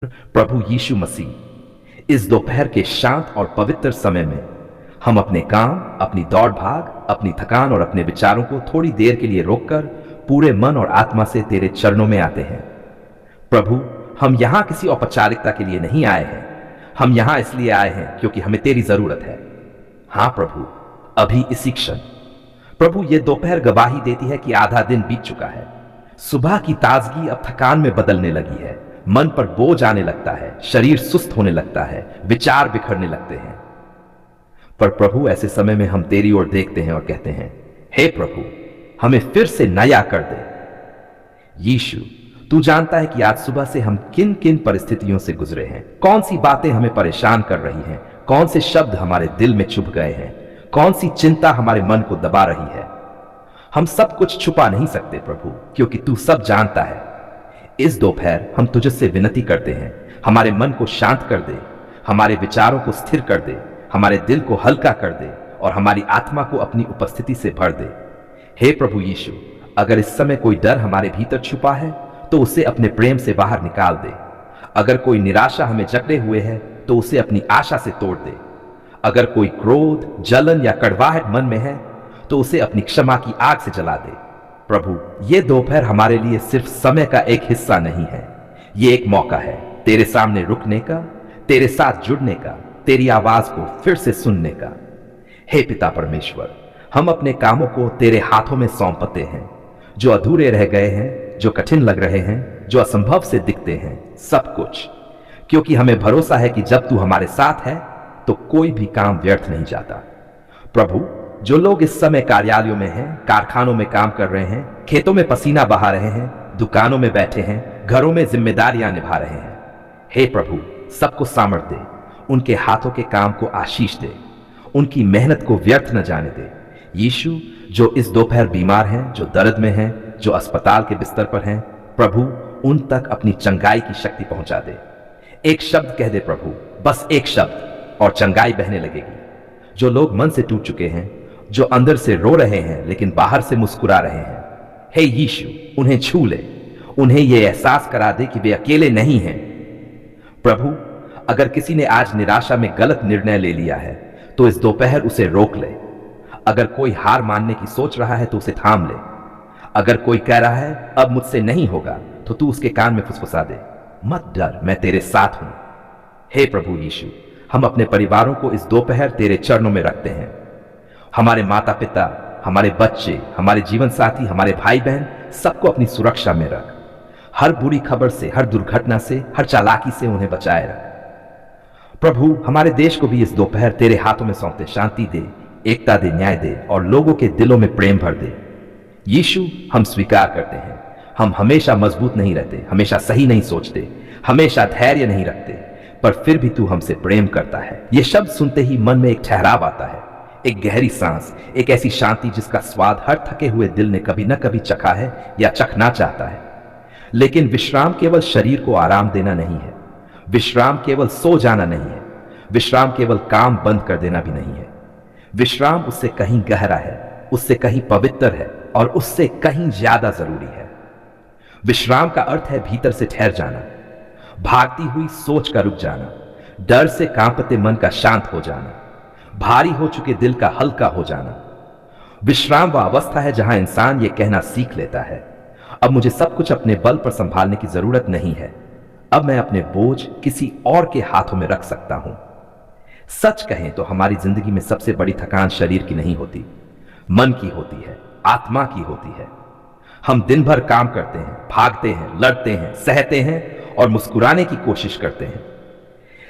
प्रभु यीशु मसीह, इस दोपहर के शांत और पवित्र समय में हम अपने काम, अपनी दौड़ भाग, अपनी थकान और अपने विचारों को थोड़ी देर के लिए रोककर पूरे मन और आत्मा से तेरे चरणों में आते हैं। प्रभु, हम यहां किसी औपचारिकता के लिए नहीं आए हैं। हम यहां इसलिए आए हैं क्योंकि हमें तेरी जरूरत है। हां प्रभु, अभी इसी क्षण। प्रभु, ये दोपहर गवाही देती है कि आधा दिन बीत चुका है। सुबह की ताजगी अब थकान में बदलने लगी है। मन पर बोझ आने लगता है, शरीर सुस्त होने लगता है, विचार बिखरने लगते हैं। पर प्रभु, ऐसे समय में हम तेरी ओर देखते हैं और कहते हैं, हे प्रभु, हमें फिर से नया कर दे। यीशु, तू जानता है कि आज सुबह से हम किन किन परिस्थितियों से गुजरे हैं, कौन सी बातें हमें परेशान कर रही हैं, कौन से शब्द हमारे दिल में छुप गए हैं, कौन सी चिंता हमारे मन को दबा रही है। हम सब कुछ छुपा नहीं सकते प्रभु, क्योंकि तू सब जानता है। इस दोपहर हम तुझसे विनती करते हैं, हमारे मन को शांत कर दे, हमारे विचारों को स्थिर कर दे, हमारे दिल को हल्का कर दे और हमारी आत्मा को अपनी उपस्थिति से भर दे। हे प्रभु यीशु, अगर इस समय कोई डर हमारे भीतर छुपा है तो उसे अपने प्रेम से बाहर निकाल दे। अगर कोई निराशा हमें जकड़े हुए है तो उसे अपनी आशा से तोड़ दे। अगर कोई क्रोध, जलन या कड़वाहट मन में है तो उसे अपनी क्षमा की आग से जला दे। प्रभु, ये दोपहर हमारे लिए सिर्फ समय का एक हिस्सा नहीं है, ये एक मौका है तेरे सामने रुकने का, तेरे साथ जुड़ने का, तेरी आवाज को फिर से सुनने का। हे पिता परमेश्वर, हम अपने कामों को तेरे हाथों में सौंपते हैं, जो अधूरे रह गए हैं, जो कठिन लग रहे हैं, जो असंभव से दिखते हैं, सब कुछ, क्योंकि हमें भरोसा है कि जब तू हमारे साथ है तो कोई भी काम व्यर्थ नहीं जाता। प्रभु, जो लोग इस समय कार्यालयों में हैं, कारखानों में काम कर रहे हैं, खेतों में पसीना बहा रहे हैं, दुकानों में बैठे हैं, घरों में जिम्मेदारियां निभा रहे हैं, हे प्रभु, सबको सामर्थ्य दे, उनके हाथों के काम को आशीष दे, उनकी मेहनत को व्यर्थ न जाने दे। यीशु, जो इस दोपहर बीमार हैं, जो दर्द में हैं, जो अस्पताल के बिस्तर पर हैं, प्रभु, उन तक अपनी चंगाई की शक्ति पहुंचा दे। एक शब्द कह दे प्रभु, बस एक शब्द, और चंगाई बहने लगेगी। जो लोग मन से टूट चुके हैं, जो अंदर से रो रहे हैं लेकिन बाहर से मुस्कुरा रहे हैं, हे यीशु, उन्हें छू ले, उन्हें यह एहसास करा दे कि वे अकेले नहीं हैं। प्रभु, अगर किसी ने आज निराशा में गलत निर्णय ले लिया है तो इस दोपहर उसे रोक ले। अगर कोई हार मानने की सोच रहा है तो उसे थाम ले। अगर कोई कह रहा है अब मुझसे नहीं होगा तो तू उसके कान में फुसफुसा दे, मत डर, मैं तेरे साथ हूं। हे प्रभु यीशु, हम अपने परिवारों को इस दोपहर तेरे चरणों में रखते हैं। हमारे माता पिता, हमारे बच्चे, हमारे जीवन साथी, हमारे भाई बहन, सबको अपनी सुरक्षा में रख। हर बुरी खबर से, हर दुर्घटना से, हर चालाकी से उन्हें बचाए रख। प्रभु, हमारे देश को भी इस दोपहर तेरे हाथों में सौंपते, शांति दे, एकता दे, न्याय दे और लोगों के दिलों में प्रेम भर दे। यीशु, हम स्वीकार करते हैं, हम हमेशा मजबूत नहीं रहते, हमेशा सही नहीं सोचते, हमेशा धैर्य नहीं रखते, पर फिर भी तू हमसे प्रेम करता है। ये शब्द सुनते ही मन में एक ठहराव आता है, एक गहरी सांस, एक ऐसी शांति जिसका स्वाद हर थके हुए दिल ने कभी न कभी चखा है या चखना चाहता है। लेकिन विश्राम केवल शरीर को आराम देना नहीं है, विश्राम केवल सो जाना नहीं है, विश्राम केवल काम बंद कर देना भी नहीं है। विश्राम उससे कहीं गहरा है, उससे कहीं पवित्र है और उससे कहीं ज्यादा जरूरी है। विश्राम का अर्थ है भीतर से ठहर जाना, भागती हुई सोच का रुक जाना, डर से कांपते मन का शांत हो जाना, भारी हो चुके दिल का हल्का हो जाना। विश्राम वह अवस्था है जहां इंसान ये कहना सीख लेता है, अब मुझे सब कुछ अपने बल पर संभालने की जरूरत नहीं है, अब मैं अपने बोझ किसी और के हाथों में रख सकता हूं। सच कहें तो हमारी जिंदगी में सबसे बड़ी थकान शरीर की नहीं होती, मन की होती है, आत्मा की होती है। हम दिन भर काम करते हैं, भागते हैं, लड़ते हैं, सहते हैं और मुस्कुराने की कोशिश करते हैं,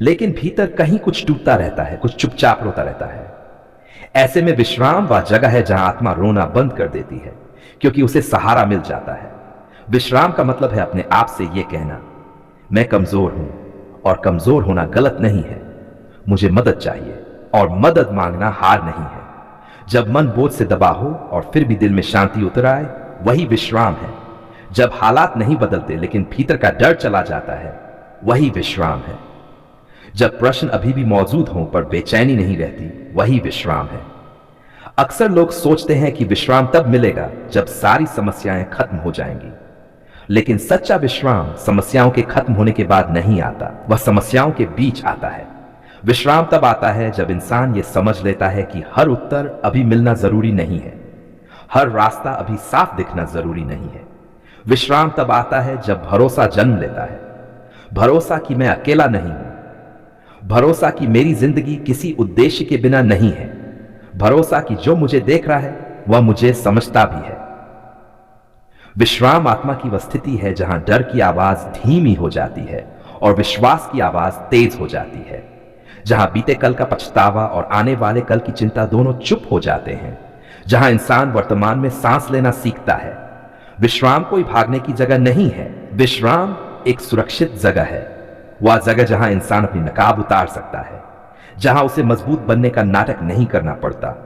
लेकिन भीतर कहीं कुछ टूटता रहता है, कुछ चुपचाप रोता रहता है। ऐसे में विश्राम वह जगह है जहां आत्मा रोना बंद कर देती है, क्योंकि उसे सहारा मिल जाता है। विश्राम का मतलब है अपने आप से यह कहना, मैं कमजोर हूं और कमजोर होना गलत नहीं है, मुझे मदद चाहिए और मदद मांगना हार नहीं है। जब मन बोझ से दबा हो और फिर भी दिल में शांति उतर आए, वही विश्राम है। जब हालात नहीं बदलते लेकिन भीतर का डर चला जाता है, वही विश्राम है। जब प्रश्न अभी भी मौजूद हों पर बेचैनी नहीं रहती, वही विश्राम है। अक्सर लोग सोचते हैं कि विश्राम तब मिलेगा जब सारी समस्याएं खत्म हो जाएंगी। लेकिन सच्चा विश्राम समस्याओं के खत्म होने के बाद नहीं आता, वह समस्याओं के बीच आता है। विश्राम तब आता है जब इंसान यह समझ लेता है कि हर उत्तर अभी मिलना जरूरी नहीं है, हर रास्ता अभी साफ दिखना जरूरी नहीं है। विश्राम तब आता है जब भरोसा जन्म लेता है, भरोसा कि मैं अकेला नहीं हूं, भरोसा कि मेरी जिंदगी किसी उद्देश्य के बिना नहीं है, भरोसा कि जो मुझे देख रहा है वह मुझे समझता भी है। विश्राम आत्मा की वह स्थिति है जहां डर की आवाज धीमी हो जाती है और विश्वास की आवाज तेज हो जाती है, जहां बीते कल का पछतावा और आने वाले कल की चिंता दोनों चुप हो जाते हैं, जहां इंसान वर्तमान में सांस लेना सीखता है। विश्राम कोई भागने की जगह नहीं है, विश्राम एक सुरक्षित जगह है, वह जगह जहां इंसान अपनी नकाब उतार सकता है, जहां उसे मजबूत बनने का नाटक नहीं करना पड़ता,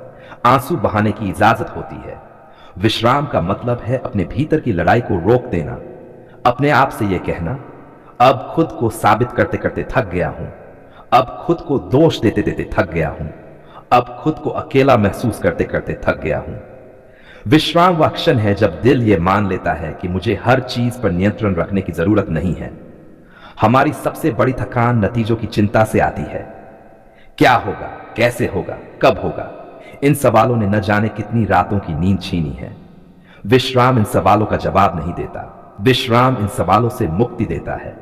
आंसू बहाने की इजाजत होती है। विश्राम का मतलब है अपने भीतर की लड़ाई को रोक देना, अपने आप से यह कहना, अब खुद को साबित करते करते थक गया हूं, अब खुद को दोष देते देते थक गया हूं, अब खुद को अकेला महसूस करते करते थक गया हूं। विश्राम वह क्षण है जब दिल यह मान लेता है कि मुझे हर चीज पर नियंत्रण रखने की जरूरत नहीं है। हमारी सबसे बड़ी थकान नतीजों की चिंता से आती है। क्या होगा, कैसे होगा, कब होगा, इन सवालों ने न जाने कितनी रातों की नींद छीनी है। विश्राम इन सवालों का जवाब नहीं देता, विश्राम इन सवालों से मुक्ति देता है।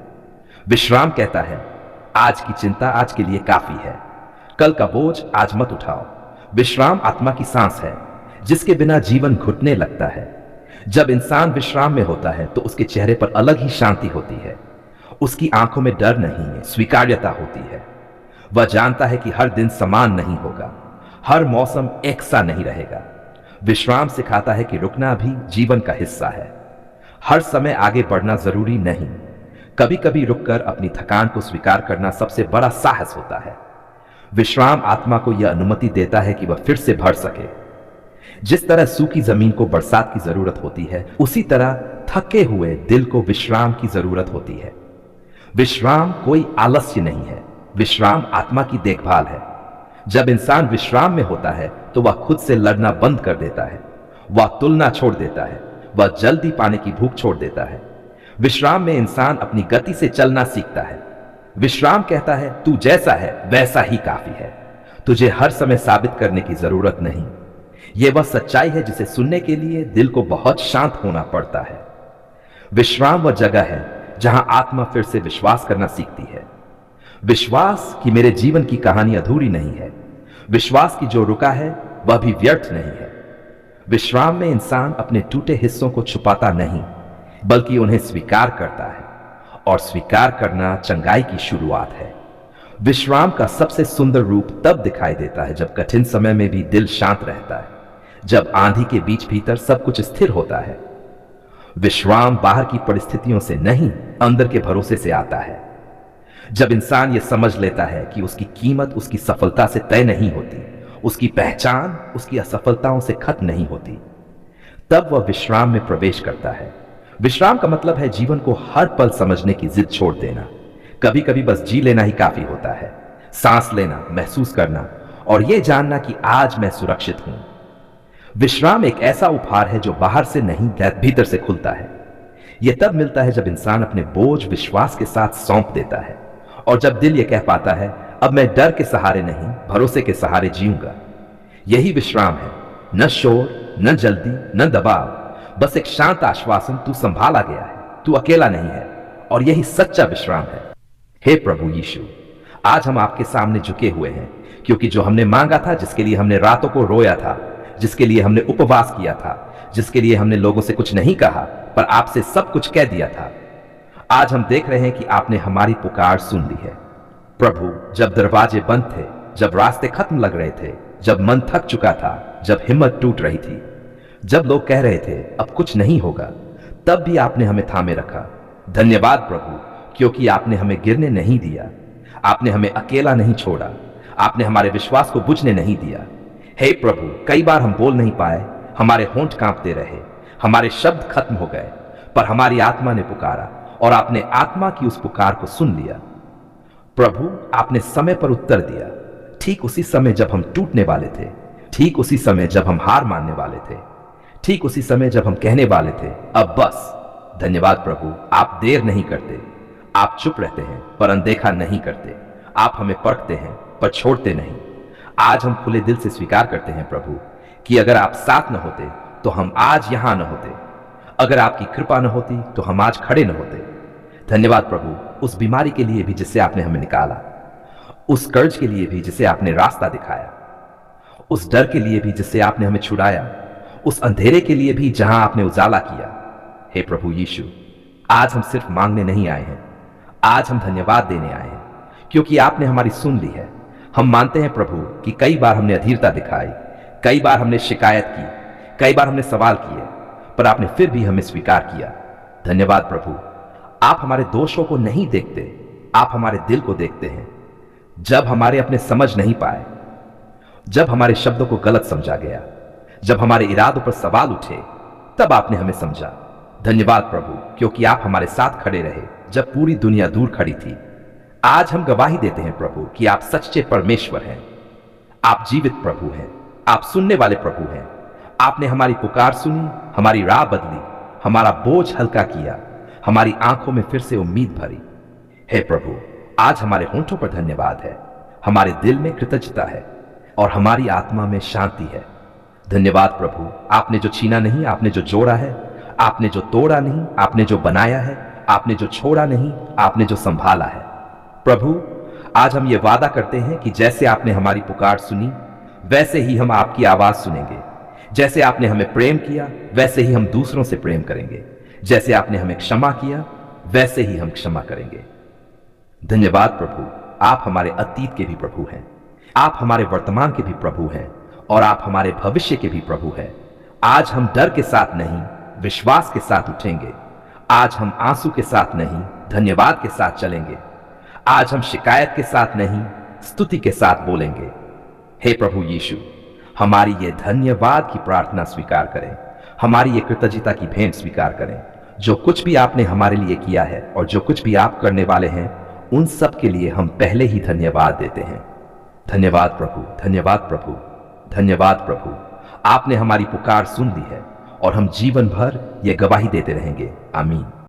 विश्राम कहता है, आज की चिंता आज के लिए काफी है, कल का बोझ आज मत उठाओ। विश्राम आत्मा की सांस है जिसके बिना जीवन घुटने लगता है। जब इंसान विश्राम में होता है तो उसके चेहरे पर अलग ही शांति होती है, उसकी आंखों में डर नहीं है, स्वीकार्यता होती है। वह जानता है कि हर दिन समान नहीं होगा, हर मौसम एक सा नहीं रहेगा। विश्राम सिखाता है कि रुकना भी जीवन का हिस्सा है, हर समय आगे बढ़ना जरूरी नहीं, कभी कभी रुककर अपनी थकान को स्वीकार करना सबसे बड़ा साहस होता है। विश्राम आत्मा को यह अनुमति देता है कि वह फिर से भर सके। जिस तरह सूखी जमीन को बरसात की जरूरत होती है, उसी तरह थके हुए दिल को विश्राम की जरूरत होती है। विश्राम कोई आलस्य नहीं है, विश्राम आत्मा की देखभाल है। जब इंसान विश्राम में होता है तो वह खुद से लड़ना बंद कर देता है, वह तुलना छोड़ देता है, वह जल्दी पाने की भूख छोड़ देता है। विश्राम में इंसान अपनी गति से चलना सीखता है। विश्राम कहता है, तू जैसा है वैसा ही काफी है, तुझे हर समय साबित करने की जरूरत नहीं। यह वह सच्चाई है जिसे सुनने के लिए दिल को बहुत शांत होना पड़ता है। विश्राम वह जगह है जहां आत्मा फिर से विश्वास करना सीखती है। विश्वास कि मेरे जीवन की कहानी अधूरी नहीं है, विश्वास कि जो रुका है वह भी व्यर्थ नहीं है। विश्राम में इंसान अपने टूटे हिस्सों को छुपाता नहीं, बल्कि उन्हें स्वीकार करता है, और स्वीकार करना चंगाई की शुरुआत है। विश्राम का सबसे सुंदर रूप तब दिखाई देता है जब कठिन समय में भी दिल शांत रहता है, जब आंधी के बीच भीतर सब कुछ स्थिर होता है। विश्राम बाहर की परिस्थितियों से नहीं, अंदर के भरोसे से आता है। जब इंसान यह समझ लेता है कि उसकी कीमत उसकी सफलता से तय नहीं होती, उसकी पहचान उसकी असफलताओं से खत्म नहीं होती, तब वह विश्राम में प्रवेश करता है। विश्राम का मतलब है जीवन को हर पल समझने की जिद छोड़ देना। कभी कभी बस जी लेना ही काफी होता है, सांस लेना, महसूस करना और यह जानना कि आज मैं सुरक्षित हूं। विश्राम एक ऐसा उपहार है जो बाहर से नहीं, भीतर से खुलता है। यह तब मिलता है जब इंसान अपने बोझ विश्वास के साथ सौंप देता है, और जब दिल यह कह पाता है, अब मैं डर के सहारे नहीं, भरोसे के सहारे जीऊंगा। यही विश्राम है, न शोर, न जल्दी, न दबाव, बस एक शांत आश्वासन, तू संभाला गया है, तू अकेला नहीं है। और यही सच्चा विश्राम है। हे प्रभु यीशु, आज हम आपके सामने झुके हुए हैं, क्योंकि जो हमने मांगा था, जिसके लिए हमने रातों को रोया था, जिसके लिए हमने उपवास किया था, जिसके लिए हमने लोगों से कुछ नहीं कहा पर आपसे सब कुछ कह दिया था, आज हम देख रहे हैं कि आपने हमारी पुकार सुन ली है। प्रभु, जब दरवाजे बंद थे, जब रास्ते खत्म लग रहे थे, जब मन थक चुका था, जब हिम्मत टूट रही थी, जब लोग कह रहे थे अब कुछ नहीं होगा, तब भी आपने हमें थामे रखा। धन्यवाद प्रभु, क्योंकि आपने हमें गिरने नहीं दिया, आपने हमें अकेला नहीं छोड़ा, आपने हमारे विश्वास को बुझने नहीं दिया। हे प्रभु, कई बार हम बोल नहीं पाए, हमारे होंठ कांपते रहे, हमारे शब्द खत्म हो गए, पर हमारी आत्मा ने पुकारा और आपने आत्मा की उस पुकार को सुन लिया। प्रभु, आपने समय पर उत्तर दिया, ठीक उसी समय जब हम टूटने वाले थे, ठीक उसी समय जब हम हार मानने वाले थे, ठीक उसी समय जब हम कहने वाले थे अब बस। धन्यवाद प्रभु, आप देर नहीं करते। आप चुप रहते हैं पर अनदेखा नहीं करते। आप हमें परखते हैं पर छोड़ते नहीं। आज हम खुले दिल से स्वीकार करते हैं प्रभु कि अगर आप साथ न होते तो हम आज यहां न होते। अगर आपकी कृपा न होती तो हम आज खड़े न होते। धन्यवाद प्रभु, उस बीमारी के लिए भी जिससे आपने हमें निकाला, उस कर्ज के लिए भी जिसे आपने रास्ता दिखाया, उस डर के लिए भी जिससे आपने हमें छुड़ाया, उस अंधेरे के लिए भी जहां आपने उजाला किया। हे प्रभु यीशु, आज हम सिर्फ मांगने नहीं आए हैं, आज हम धन्यवाद देने आए हैं क्योंकि आपने हमारी सुन ली है। हम मानते हैं प्रभु कि कई बार हमने अधीरता दिखाई, कई बार हमने शिकायत की, कई बार हमने सवाल किए, पर आपने फिर भी हमें स्वीकार किया। धन्यवाद प्रभु, आप हमारे दोषों को नहीं देखते, आप हमारे दिल को देखते हैं। जब हमारे अपने समझ नहीं पाए, जब हमारे शब्दों को गलत समझा गया, जब हमारे इरादों पर सवाल उठे, तब आपने हमें समझा। धन्यवाद प्रभु, क्योंकि आप हमारे साथ खड़े रहे जब पूरी दुनिया दूर खड़ी थी। आज हम गवाही देते हैं प्रभु कि आप सच्चे परमेश्वर हैं, आप जीवित प्रभु हैं, आप सुनने वाले प्रभु हैं। आपने हमारी पुकार सुनी, हमारी राह बदली, हमारा बोझ हल्का किया, हमारी आंखों में फिर से उम्मीद भरी। हे प्रभु, आज हमारे होंठों पर धन्यवाद है, हमारे दिल में कृतज्ञता है और हमारी आत्मा में शांति है। धन्यवाद प्रभु, आपने जो छीना नहीं, आपने जो जोड़ा है, आपने जो तोड़ा नहीं, आपने जो बनाया है, आपने जो छोड़ा नहीं, आपने जो संभाला है। प्रभु, आज हम ये वादा करते हैं कि जैसे आपने हमारी पुकार सुनी, वैसे ही हम आपकी आवाज सुनेंगे। जैसे आपने हमें प्रेम किया, वैसे ही हम दूसरों से प्रेम करेंगे। जैसे आपने हमें क्षमा किया, वैसे ही हम क्षमा करेंगे। धन्यवाद प्रभु, आप हमारे अतीत के भी प्रभु हैं, आप हमारे वर्तमान के भी प्रभु हैं और आप हमारे भविष्य के भी प्रभु हैं। आज हम डर के साथ नहीं, विश्वास के साथ उठेंगे। आज हम आंसू के साथ नहीं, धन्यवाद के साथ चलेंगे। आज हम शिकायत के साथ नहीं, स्तुति के साथ बोलेंगे। हे प्रभु यीशु, हमारी ये धन्यवाद की प्रार्थना स्वीकार करें, हमारी ये कृतज्ञता की भेंट स्वीकार करें। जो कुछ भी आपने हमारे लिए किया है और जो कुछ भी आप करने वाले हैं, उन सब के लिए हम पहले ही धन्यवाद देते हैं। धन्यवाद प्रभु, धन्यवाद प्रभु, धन्यवाद प्रभु। आपने हमारी पुकार सुन ली है और हम जीवन भर ये गवाही देते रहेंगे। आमीन।